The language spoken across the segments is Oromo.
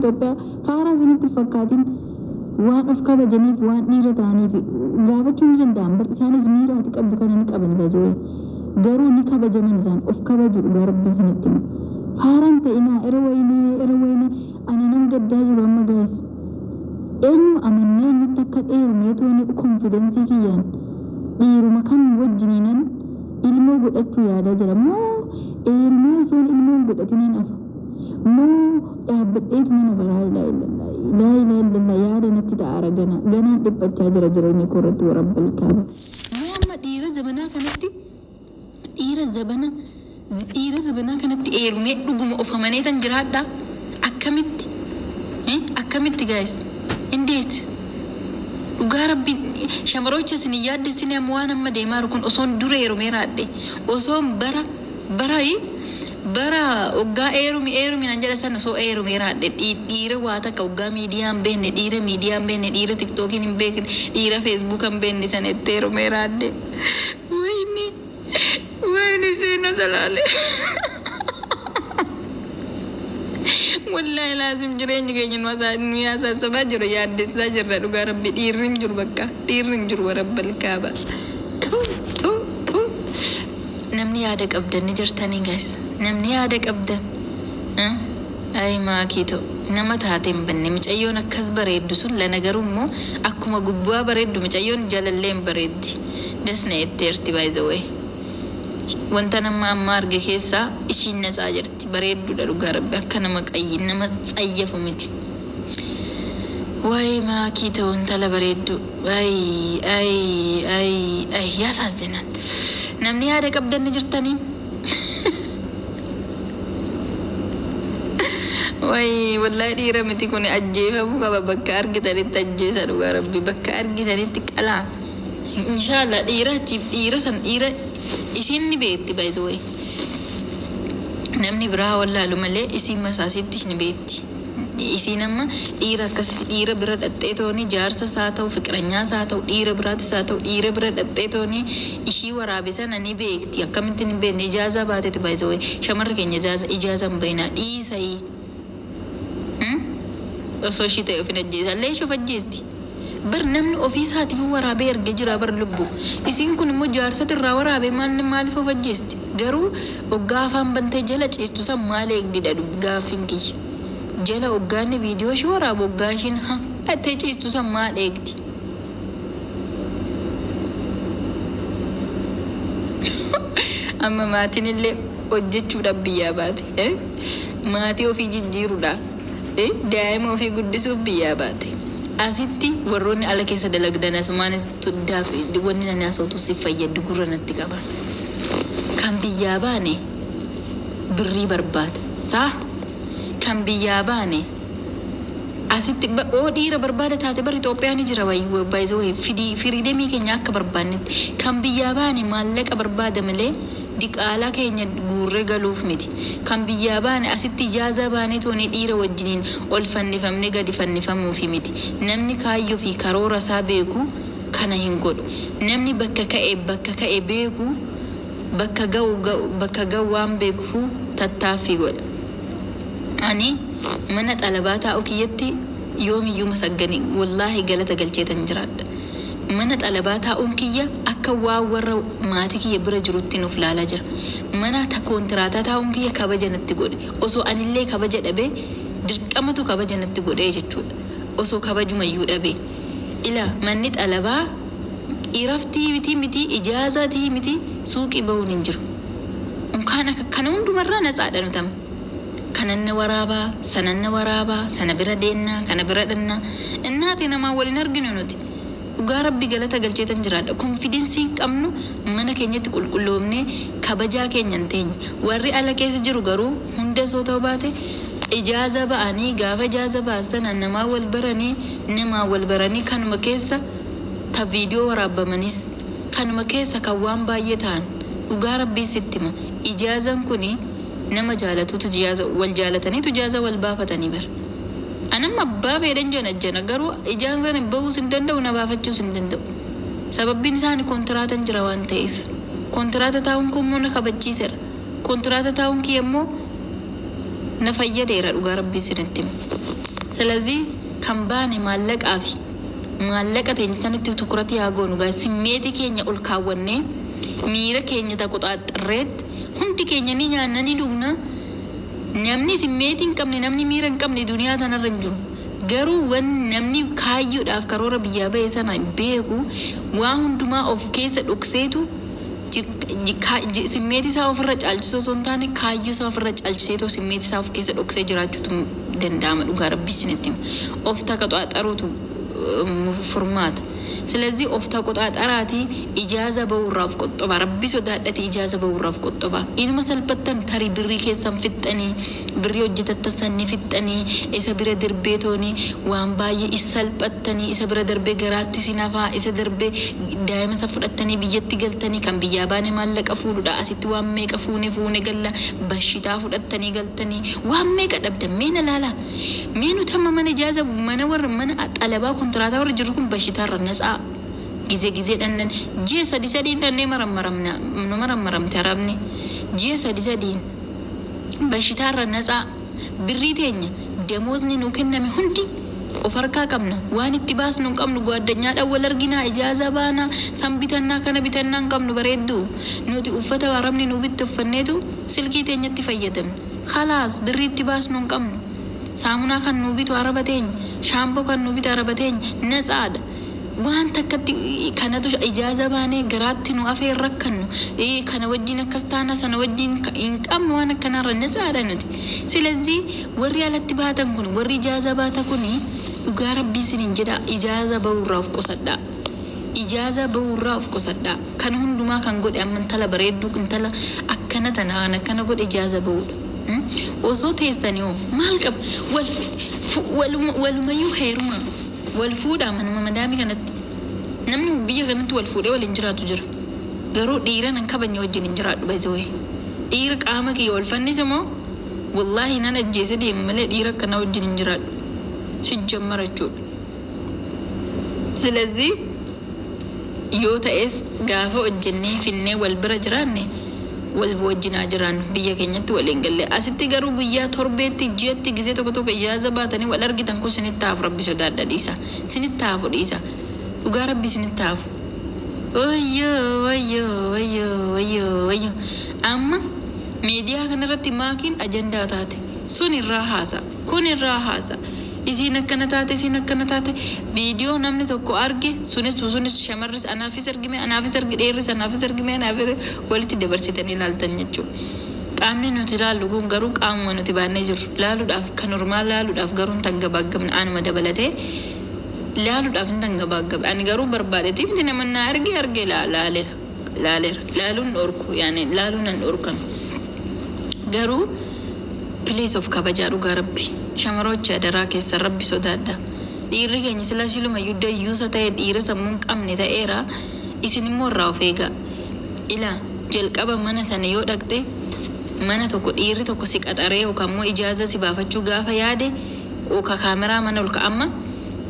Itoophiyaa faaraa isinitti fakkaatiin waan of kabajaniif waan dhiira ta'aniif gaafachuun ni danda'ama. Bar isaanis miiraati qabdu kan inni qaban baasoo garuu ni kabajaman isaan of kabaju dhugaa rabbi isinitti hima. Faaraan ta'inaa era wayinee ana nam gaddaa jiru amma gaas eenyu amannee nutti akka dheerumee tooni konfidensii kiyyaan dhiiruma kam wajjiniinan ilmoo godhachuu yaadaa jira moo dheerumee osoon ilmoo godhatiniin afa moo dhaabbadheetu mana baraa laa ilaallallah yaada natti ta'aara ganaan dhiphachaa jira jireenya koorratti warabbal kaaba moo amma dhiira zabanaa kanatti dheerumee dhuguma ofamanii tan jiraadha akkamitti guys indeed dhugaa rabbi shamaroocha isin yaaddessinee amma waan amma deemaa kun osoon dura heerumee raadhe osoon bara oggaa eerumi nan jedha san osoo eerumee raadhe dhiira waa takka oggaa miidiyaan beenne dhiira tiktookiin hin beekne dhiira feesbuukan beenne san itti eerumee raadhe wayni seena salaale wallahi lazim jireenya keenya nu yaasasabaa jiru yaaddessaa jirra dhugaa rabbi dhiirri hin jiru warabbal kaaba namni yaada qabdan ni jirtanii guys namni yaada qabdan ay maakito nama taateen banne mucayyoon akkas bareeddu sun lana garuu immoo akkuma gubbaa bareeddu mucayyoon jalalleen bareeddi dasna etteerti by the way wanta nama amma arge keessaa ishiin nasaa jirti bareedduudha dhugaa rabbi akka nama qayyin nama tsayyafu miti way maakito intala bareeddu ay yaasaasinan namni yaada qabdan ni jirtanii way wallahi dhiira miti kun ajjeefamu qaba bakka argitanitti ajjeesa dhugaa rabbi bakka argitanitti qalaa inshallah dhiira isin ni beetti by the way namni biraa wallaalu malee isin masaasittis ni beetti isin amma dhiira bira dhattee tooni jaarsa saa ta'u fiqranyaa saa ta'u dhiira biraatti saa ta'u dhiira bira dhattee tooni ishii waraabisan ni beekti akkamitti ni beekne ijaaza baateeti by the way shamarra keenya ijaaza hin bahinaa dhiisayii osoo ishii ta'e ofin ajjeesa illee ishee of ajjeesti bar namni ofii isaatiif waraabee erga jira bar lubbu isin kun immoo jaarsati irraa waraabee maaliif of ajjeesti garuu oggaa afaan bantee jala ciistu san maal eegdidha gaaffiin kiyya jala oggaanni viidiyoo ishee waraabu oggaan ishiin attee ciistu san maal eegdi amma maatiin illee hojjechuudhaaf biyyaa baate maatii ofii jijjiiruudha daa'ima ofii guddisuuf biyyaa baate asitti warroonni ala keessa dalagdan asumaanis tuddaaf wanni nani asootu si fayyadu gurra natti qaba kan biyyaa baane birrii barbaada saa kan biyyaa baane asitti dhiira barbaada taate bar Itoophiyaa ni jira baay'ee firiidemii keenya akka barbaannetti kan biyyaa baane maallaqa barbaada malee diqaalaa keenya guurree galuuf miti kan biyyaa baane asitti ijaaza baane tooni dhiira wajjiniin ol fannifamne gadi fannifamuufi miti namni kaayyoo fi karoora isaa beeku kana hin godhu namni bakka ka'e beeku bakka ga'u waan beekuuf tattaaffii godha ani mana xalabaa taa'u kiyyatti yoomiyyuu masagganii wallaahi galata galcheetan jiraadha mana xalabaa taa'uun kiyya akka waa warra maatii kiyya bira jirutti nuuf laalaa jira mana koontiraataa taa'uun kiyya kabaja natti godhe osoo anillee kabaja dhabee dirqamatu kabaja natti godhe jechuudha osoo kabajumayyuu dhabee ila manni xalabaa dhiiraftii miti ijaazaatii miti suuqii ba'uun hin jiru kana hundumarraa natsaadha nutama kananna waraabaa sana bira deennaa kana bira dhannaa innaati namaa waliin arginu nuti dhugaa rabbi galata galcheetan jiraadha konfidensii qabnu mana keenyatti qulqulloomne kabajaa keenya hin teenye warri ala keessa jiru garuu hunda soo ta'u baate ijaaza ba'anii gaafa ijaaza baasan namaa wal baranii kanuma keessa ta viidiyoo waraabamanis kanuma keessa kan waan baay'ee ta'an dhugaa rabbii sittima ijaazan kuni nama jaalatutu wal jaalataniitu ijaaza wal baafatanii bar anamma abbaa beedan jana garuu ijaazan bahuu sin danda'u na baafachuu sin danda'u sababbiin isaanii kontiraatan jira waan ta'eef kontiraata taa'uun kun immoo na kabachiiseera kontiraata taa'uun kiyya immoo na fayyadeera dhugaa rabbii sinitti ስለዚህ ከምባኔ maallaqa teessanitti tukurati hagoonu gaa simmeeti keenya ol kaawwanne miira keenya taqoxaaxarreet hundi keenya ni nyaanna ni dhugna namni simmeeti hin qabne namni miira hin qabne duniyaa tanarra hin jiru garuu wan namni kaayyuudhaaf karoora biyyaa ba'e sana beeku waa hundumaa of keessa dhokseetu simmeeti isaa ofirra caalchisoo osoo hin taane kaayyuu isaa ofirra caalchiseetoo simmeeti isaa of keessa dhoksee jiraachuutu danda'ama dhugaa rabbii isinitti of taqoxaaxaruutu furmaata ስለዚህ of taqoxaaxaraati ijaaza ba'uurraaf qoxxoba rabbi sodaadhati ijaaza ba'uurraaf qoxxoba inuma salphattan tarii birrii keessan fixxanii birrii hojjetattasanii fixxanii isa bira darbeetooni waan baay'ee isalphattanii isa bira darbee garaatti sinafaa isa darbee daa'ima isa fudhattanii biyyatti galtanii kan biyyaa baane maallaqa fuudhuudha asitti waan meeqa fuune galla bashitaa fudhattanii galtanii waan meeqa dhabdan meena laala meenu tamma mana ijaaza mana xalabaa kontiraataa warra jiru kun bashitaarra nasaa gize dannan ji'a sadi dannee marammaramte arabni ji'a sadi bashitaarra nasaa birrii teenya demoosni nu kenname hundi of harkaa qabna waan itti baasnu hin qabnu gwaaddanyaadhaan wal arginaa ijaaza baana san bitannaa kana bitannaa hin qabnu bareedduu nuti uffata arabni nu bitti uffanneetu silkii teenyatti fayyadamne khalaas birrii itti baasnu hin qabnu saamunaa kan nu bitu araba teenya shaampoo kan nu bitu araba teenya nasaadha waan takkatti kanatu ijaaza baanee garaatti nu afee rakkannu kana wajjin akkas taana sana wajjin hin qabnu waan akkanarra nasaadha nuti silazii warri alatti baatan kun warri ijaaza baata kun dhugaa rabbii isiniin jedha ijaaza ba'uurraaf qusadha kan hundumaa kan godhe amantala bareedduu intala akkana tanaan akkana godhe ijaaza ba'uudha osoo teessanii maal qaba walumayyuu heeruma wal fuudhaa manuma madaamii kanatti namni biyya kanatti wal fuudhee waliin jiraatu jira garuu dhiira nan kabanya wajjin hin jiraadhu baizawee dhiira qaama kiyya wal fannise moo wallaahi nan ajjeese deema malee dhiira akkana wajjin hin jiraadhu sijjammara jechuudha ስለዚህ yoo ta'es gaafa hojjennee finnee wal bira jiraanne wal wajjinaa jiraan biyya keenyatti waliin galle asitti garuu guyyaa torbeetti ji'atti gisee tokko ijaaza baatanii wal argitan kun sinitti haafu rabbi sodaadha dhiisa sinitti haafu dhiisa dhugaa rabbi sinitti haafu wayyo amma miidiyaa kanarratti maakiin ajandaa taate sun irraa haasa kun irraa haasa isiin akkana taate viidiyoo namni tokko arge sunis shamarris anaafis argime dheerris anaafis argime walitti dabarsitanii ilaaltan jechuudha qaamni nuti ilaallu kun garuu qaamuma nuti baannee jirru laaluudhaaf kan normaal laaluudhaaf garuu hin tangabaaggamne anuma dabalatee laaluudhaaf hin tangabaaggamne ani garuu barbaadetii miti namannaa arge laaleera laaluun dhorku yaani laaluun nan dhorkan garuu please of kabajaa dhugaa rabbi shamaroocha daraa keessa rabbi sodaadha dhiirri keenya sila shiluma yuddayyuusa ta'e dhiira sammuun qabne ta'eera isin immoo irraa of eegaa ilaa jalqaba mana sana yoo dhaqxe mana tokko dhiirri tokko si qaxaree yookaan immoo ijaaza si baafachuu gaafa yaade yookaan kaameraa mana ol ka'amma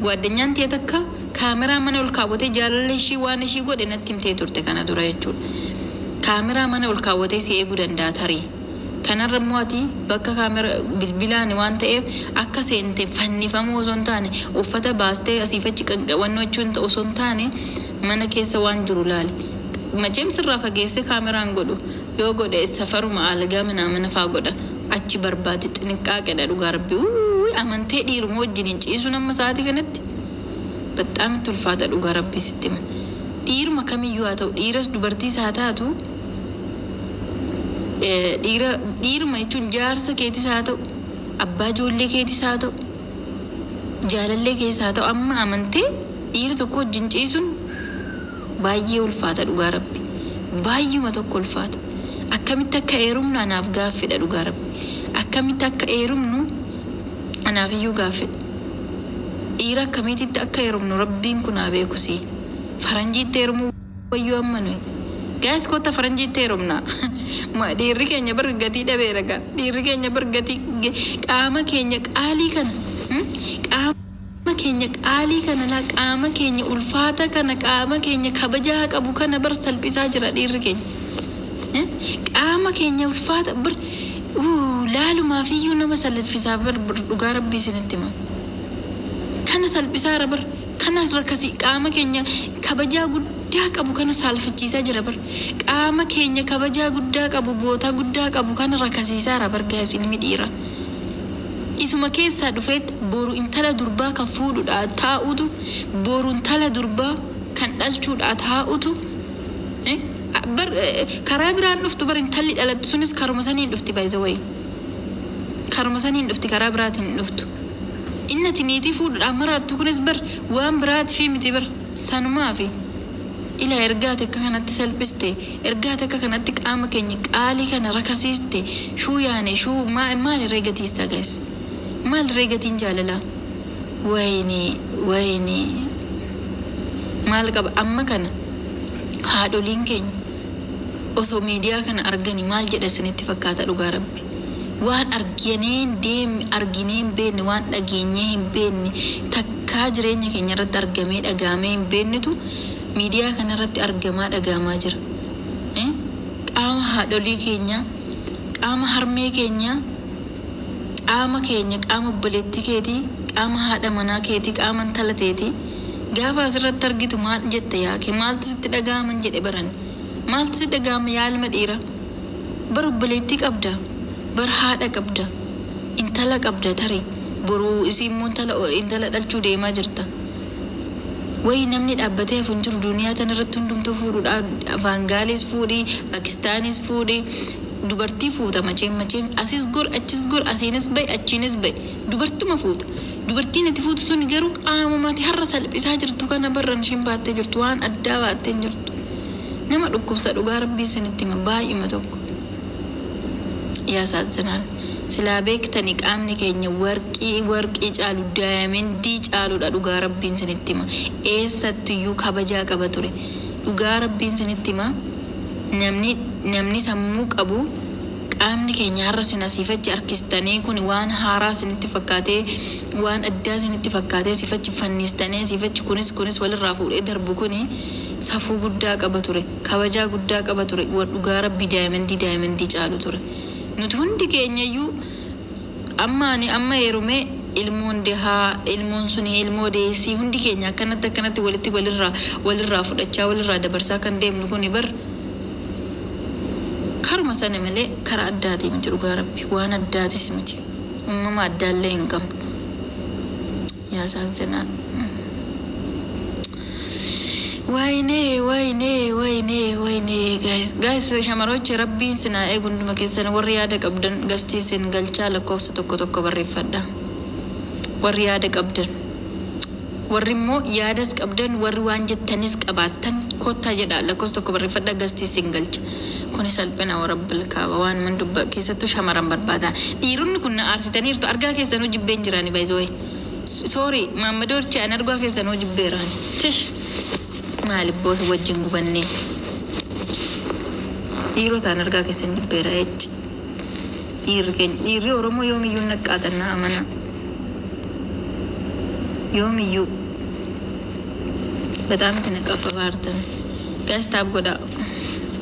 gwaddanyaan ta'e takka kaameraa mana ol kaawwatee jaalallee ishii waan ishii godhe natti himtee turte kana dura jechuudha kaameraa mana ol kaawwatee si eeguu danda'a tarii kanarra mo'ati bakka kaamera bilbilaan waan ta'eef akka seente fannifamoo osoo hin taane uffata baastee asiifachi qanqawannoo jechuun osoo hin taane mana keessa waan jiru laali macheem sirraa fageesse kaameraan godhu yoo godhe safaruma algaa mana faa godha achi barbaade xinqaaqedha dhugaa rabbi amantee dhiiruma wajjin hin ciisu nama sa'aatii kanatti baxaam itti ulfaata dhugaa rabbi sitti man dhiiruma kamiyyuu haa ta'u dhiiras dubartiis haa taatu dhiiruma jechuun jaarsa keetis haa ta'u abbaa ijoollee keetis haa ta'u jaalallee keessa haa ta'u amma amantee dhiira tokko wajjin ciisuun baay'ee ulfaata dhugaa rabbi baay'uma tokko ulfaata akkamitti akka heerumnu anaaf gaaffidha dhugaa rabbi akkamitti akka heerumnu anaaf iyyuu gaaffidha dhiira akkamitti akka heerumnu rabbiin kun haa beekusi faranjiitti heerumuu wayyuu amma nuyi gaas kotta faranjiitti heerumna dhiirri keenya bargatii dhabeera gaa dhiirri keenya bargatii qaama keenya qaalii kana qaama keenya qaalii kana laa qaama keenya ulfaata kana qaama keenya kabajaa qabu kana bar salphisaa jira dhiirri keenya qaama keenya ulfaata bar laalumaaf iyyuu nama salphisaa bar dhugaa rabbii isinitti hima kana salphisaa jira bar kana rakkasii qaama keenya kabajaa guddaa qabu kana salphichiisaa jira bar qaama keenya kabajaa guddaa qabu boota guddaa qabu kana rakkasiisaa jira bar gaas ilmi dhiira isuma keessaa dhufeet boru intala durbaa kan fuudhuudha taa'utu boru intala durbaa kan dhalchuudha taa'utu bar karaa biraan dhuftu bar intalli dhalattu sunis karuma saniin dhufti by the way karuma saniin dhufti karaa biraatiin dhuftu inna tiniitii fuudhuudha maraattu kunis bar waan biraati fi miti bar sanumaa fi ila ergaate akka kanatti salphiste ergaate akka kanatti qaama keenya qaalii kana rakkasiiste shuu yaane shuu maal reegatiista guys maal reegatiin jaalala wayni maal qaba amma kana haadholiin keenya osoo miidiyaa kana arganii maal jedha isinitti fakkaata dhugaa rabbi waan argineen beenne waan dhageenyee hin beenne takkaa jireenya keenya irratti argamee dhagaamee hin beennetu miidiyaa kana irratti argamaa dhagaamaa jira qaama haadholii keenya qaama harmee keenya qaama obboleettii keetii qaama haadha manaa keetii qaama intala teetii gaafa asirratti argitu maal jette yaake maaltu sitti dhagaaman jedhe baran maaltu sitti dhagaama yaalma dhiira bar obboleettii qabda bar haadha qabda intala qabda tarii boruu isii immoo intala dhalchuu deemaa jirta way namni dhaabbatee afun jiru duniyaa tan irratti hundumtuu fuudhuudha Afgaanis fuudhii Pakistaanis fuudhii dubartii fuuta maceen asis gor achis gor asiinis bay achiinis bay dubartuma fuuta dubartiin itti fuutu sun garuu qaamumatti har'a salphisaa jirtu kana barran shin baattee jirtu waan addaa baattee jirtu nama dhukkubsa dhugaa rabbii sanitti baay'ima tokko yaa saazanaan silaa beektanii qaamni keenya warqii caalu daayamendii caaluudha dhugaa rabbiin sanitti eessattiyyuu kabajaa qaba ture dhugaa rabbiin sanitti namni sammuu qabu qaamni keenya har'a sinasiifachi arkistanii kun waan haaraa sinitti fakkaatee waan addaa sinitti fakkaatee sifachi fannistanii sifachi kunis walirraa fuudhee darbu kuni safuu guddaa qaba ture kabajaa guddaa qaba ture dhugaa rabbii daayamendii caalu ture nuti hundi keenyayyuu amma yerumee ilmoon suni ilmoo deessii hundi keenya akkanatti walitti walirraa fudhachaa walirraa dabarsaa kan deemnu kuni bar karuma sana malee karaa addaatii miti dhugaa rabbi waan addaatis miti uumama addaallee hin qabnu yaa saansinaan wayne guys shamaroche rabbiin sinaa eegunduma keessan warri yaada qabdan gastii sin galchaa lakkoofsa tokko barreeffadha warri yaada qabdan warri immoo yaadas qabdan warri waan jettanis qabaattan kottaa jedha lakkoofsa tokko barreeffadha gastii sin galcha kuni salphina rabbil kaaba waan man dubba keessattu shamaran barbaada dhiironni kun aarsitaniirtu argaa keessan jibbeen jiraani baay'ee sorry maammadoorchi an argaa keessan jibbeerani tish maali boos wajjin gubanne dhiirotaan argaa keessan jibbeera dhiirri oromoo yoomiyyuu naqqaatanna amana yoomiyyuu በጣም ተነቀፈባርተን ጋይስ ታብ ጎዳ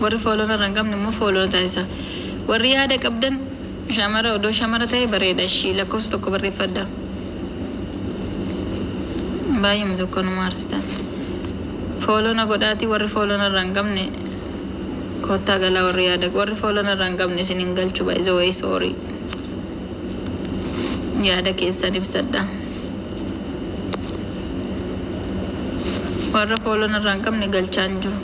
ወር ፎሎና ረንጋም ነሞ ፎሎና ታይሳ ወር ያደ ቀብደን ሻመራ ወዶ ሻመራ ታይ በሬዳሺ ለኮስ ተኮ በሬፈዳ ባይም ተኮን ማርስታ ፎሎና ጎዳቲ ወር ፎሎና ረንጋም ነ ኮታ ገላ ወር ያደ ወር ፎሎና ረንጋም ነ ሲንገልቹ ባይ ዘ ወይ ሶሪ ያደ ከሰን ይብሰዳ warra foolon irraan qabne galchaan jiru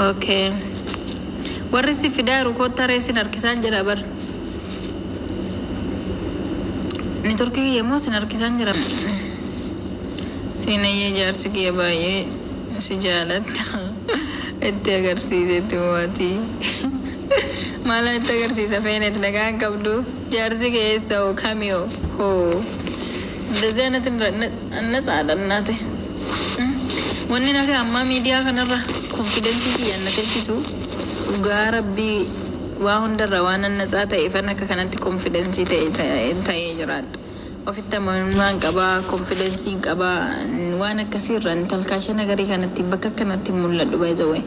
okay warri si fidaaru kotta reesin harkisaan jira bar ni turkii yemmoo sin harkisaan jira sinayyee jaarsi kee baay'ee si jaalatta itti agarsiisetti waatii maala itti agarsiisa feenet nagaan qabdu jaarsi keessa kamiyo ho dazanatin nasaadannate wanni naga amma miidiyaa kanarra confidence kiyyanna telchisu dhugaa rabbii waa hundarra waan nasaa ta'e fan akka kanatti confidence ta'ee jiraadha ofitti amanummaan qabaa confidence qabaa waan akkasiirra talkaasha nagarii kanatti bakka kanatti mul'adhu by the way